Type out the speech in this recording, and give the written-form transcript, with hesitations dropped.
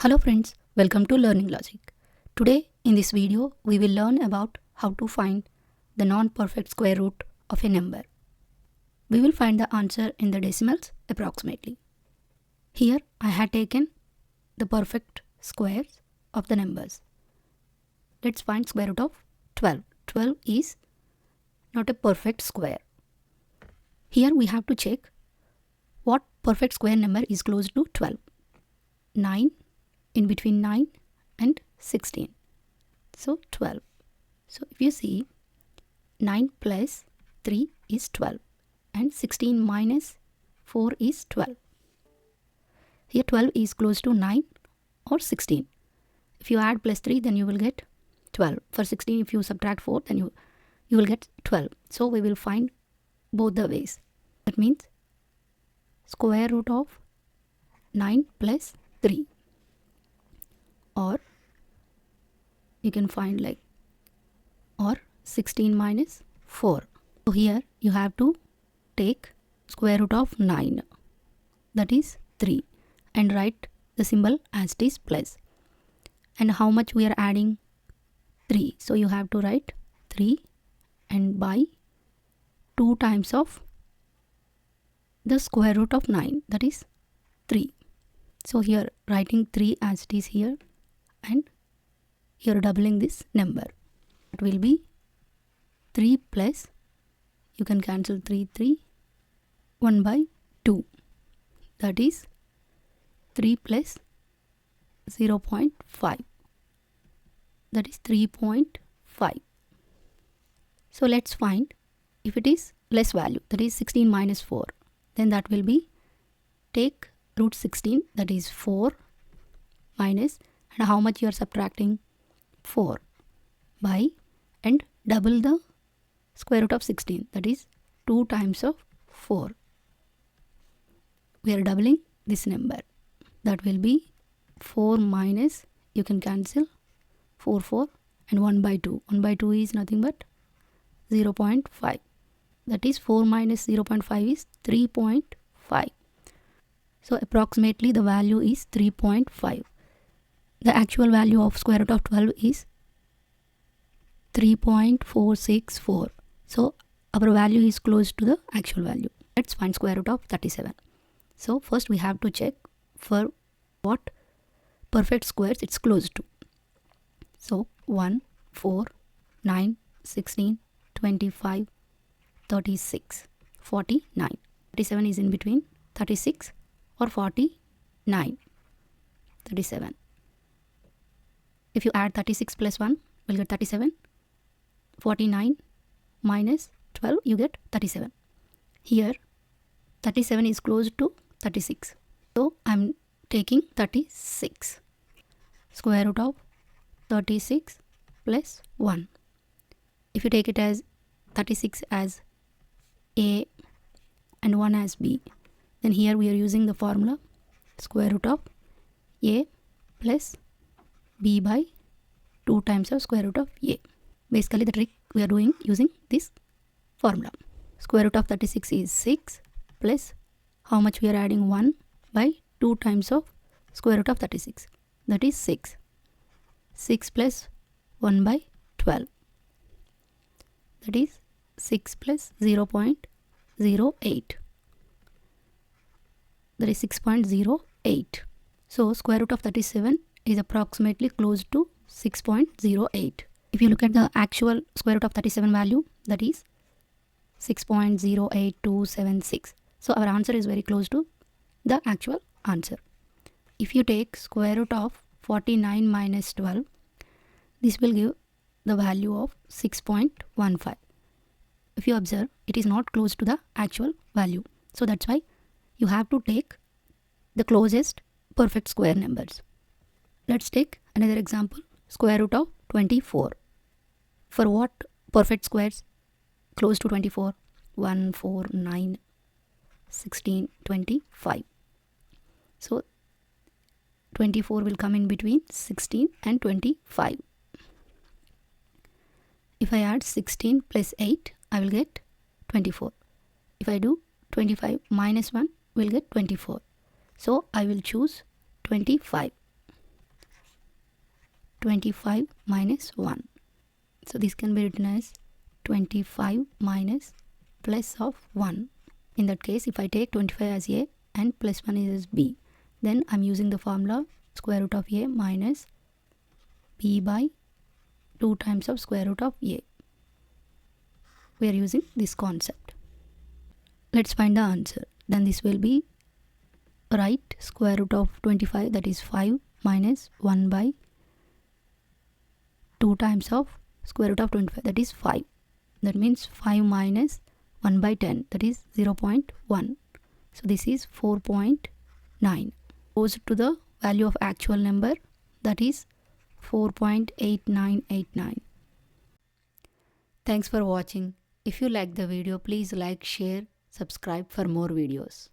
Hello friends, welcome to Learning Logic. Today in this video we will learn about how to find the non-perfect square root of a number. We will find the answer in the decimals approximately. Here I had taken the perfect squares of the numbers. Let's find square root of 12. 12 is not a perfect square. Here we have to check what perfect square number is close to 12. 9 in between 9 and 16. So 12. So if you see 9 plus 3 is 12 and 16 minus 4 is 12. Here 12 is close to 9 or 16. If you add plus 3 then you will get 12. For 16 if you subtract 4 then you will get 12. So we will find both the ways. That means square root of 9 plus 3. Or you can find or 16 minus 4. So here you have to take square root of 9, that is 3, and write the symbol as it is plus. And how much we are adding? 3. So you have to write 3 and by 2 times of the square root of 9, that is 3. So here writing 3 as it is here, and you're doubling this number. It will be 3 plus, you can cancel 3, 1 by 2. That is 3 plus 0.5. That is 3.5. So let's find if it is less value, that is 16 minus 4. Then that will be take root 16, that is 4 minus, and how much you are subtracting? 4 by, and double the square root of 16, that is 2 times of 4. We are doubling this number. That will be 4 minus, you can cancel 4 and 1 by 2. 1 by 2 is nothing but 0.5. That is 4 minus 0.5 is 3.5. So approximately the value is 3.5. The actual value of square root of 12 is 3.464. So our value is close to the actual value. Let's find square root of 37. So first we have to check for what perfect squares it's close to. So 1, 4, 9, 16, 25, 36, 49. 37 is in between 36 or 49. 37. If you add 36 plus 1, we'll get 37. 49 minus 12, you get 37. Here, 37 is close to 36. So, I'm taking 36. Square root of 36 plus 1. If you take it as 36 as A and 1 as B, then here we are using the formula square root of A plus B by 2 times of square root of A. Basically the trick we are doing using this formula. Square root of 36 is 6 plus how much we are adding? 1 by 2 times of square root of 36. That is 6. 6 plus 1 by 12. That is 6 plus 0.08. That is 6.08. So square root of 37 is approximately close to 6.08. If you look at the actual square root of 37 value, that is 6.08276. So our answer is very close to the actual answer. If you take square root of 49 minus 12, this will give the value of 6.15. If you observe, it is not close to the actual value. So that's why you have to take the closest perfect square numbers. Let's take another example, square root of 24. For what perfect squares close to 24? 1, 4, 9, 16, 25. So 24 will come in between 16 and 25. If I add 16 plus 8, I will get 24. If I do 25 minus 1, we'll get 24. So I will choose 25. 25 minus 1. So this can be written as 25 minus plus of 1. In that case, if I take 25 as a and plus 1 is b, then I'm using the formula square root of a minus b by 2 times of square root of a. We are using this concept. Let's find the answer. Then this will be right square root of 25, that is 5, minus 1 by 2 times of square root of 25, that is 5. That means 5 minus 1 by 10, that is 0.1. So this is 4.9. Goes to the value of actual number, that is 4.8989. Thanks for watching. If you like the video, please like, share, subscribe for more videos.